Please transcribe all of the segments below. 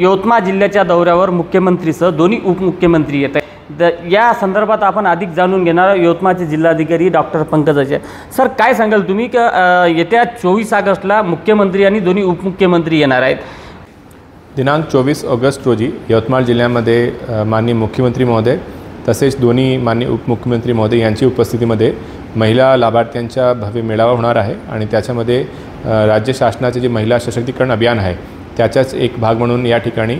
यवतमाळ जिल्ह्याच्या दौऱ्यावर मुख्यमंत्रीसह दोन्ही उपमुख्यमंत्री येत आहेत। या संदर्भात आपण अधिक जाणून घेणार यवतमाळचे जिल्हाधिकारी डॉक्टर पंकज अजय सर, काय सांगाल तुम्ही की येत्या 24 ऑगस्टला मुख्यमंत्री आणि दोन्ही उपमुख्यमंत्री येणार आहेत। दिनांक 24 ऑगस्ट रोजी यवतमाळ जिल्ह्यामध्ये माननीय मुख्यमंत्री महोदय तसेच दोन्ही माननीय उपमुख्यमंत्री महोदय यांची उपस्थितीमध्ये महिला लाभार्थ्यांचा भव्य मेळावा होणार आहे आणि त्याच्यामध्ये राज्य शासनाचे जे महिला सशक्तीकरण अभियान आहे त्याचाच एक भाग म्हणून या ठिकाणी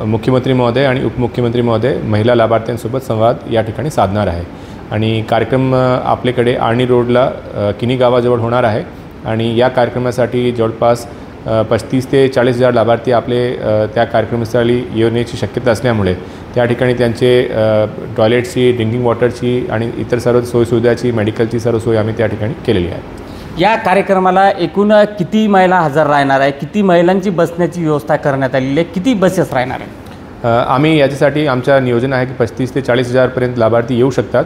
मुख्यमंत्री महोदय आणि उपमुख्यमंत्री महोदय महिला लाभार्थ्यांसोबत संवाद या ठिकाणी साधणार आहे आणि कार्यक्रम आपल्याकडे आर्णी रोडला किनी गावाजवळ होणार आहे आणि या कार्यक्रमासाठी जवळपास 35 ते 40 हजार लाभार्थी आपले त्या कार्यक्रमस्थळी येण्याची शक्यता असल्यामुळे त्या ठिकाणी त्यांचे टॉयलेटची, ड्रिंकिंग वॉटरची आणि इतर सर्व सोयीसुविधाची, मेडिकलची सर्व सोय आम्ही त्या ठिकाणी केलेली आहे। या कार्यक्रमाला एकूण किती महिला हजर राहणार आहे, किती महिलांची बसण्याची व्यवस्था करण्यात आलेली आहे, किती बसेस राहणार आहे? आम्ही याच्यासाठी आमचा नियोजन आहे की 35 ते 40 हजारपर्यंत लाभार्थी येऊ शकतात।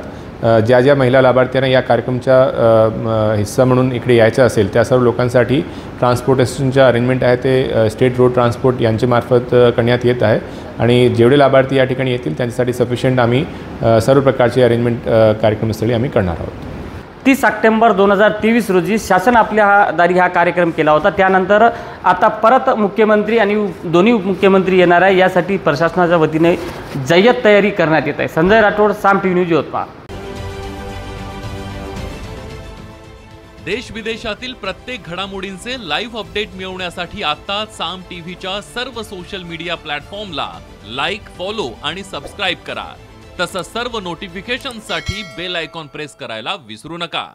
ज्या ज्या महिला लाभार्थ्यांना या कार्यक्रमाचा हिस्सा म्हणून इकडे यायचं असेल त्या सर्व लोकांसाठी ट्रान्सपोर्टेशनचा अरेंजमेंट आहे ते स्टेट रोड ट्रान्सपोर्ट यांच्यामार्फत करण्यात येत आहे आणि जेवढे लाभार्थी या ठिकाणी येतील त्यांच्यासाठी सफिशियंट आम्ही सर्व प्रकारचे अरेंजमेंट कार्यक्रमस्थळी आम्ही करणार आहोत। 30 सप्टेंबर 2023 रोजी शासन आपल्या दारी हा कार्यक्रम केला होता। त्यानंतर आता परत मुख्यमंत्री आणि दोन्ही उपमुख्यमंत्री येणार आहे, यासाठी प्रशासनाच्या वतीने जय्यत तयारी करण्यात येत आहे। संजय राठोड, साम टीव्ही न्यूज, यवतमाळ। देश विदेशातील प्रत्येक घडामोडींचे लाईव्ह अपडेट मिळवण्यासाठी आता साम टीव्हीच्या सर्व सोशल मीडिया प्लॅटफॉर्मला लाईक, फॉलो आणि सबस्क्राईब करा। तसंच सर्व नोटिफिकेशनसाठी बेल आयकॉन प्रेस करायला विसरू नका।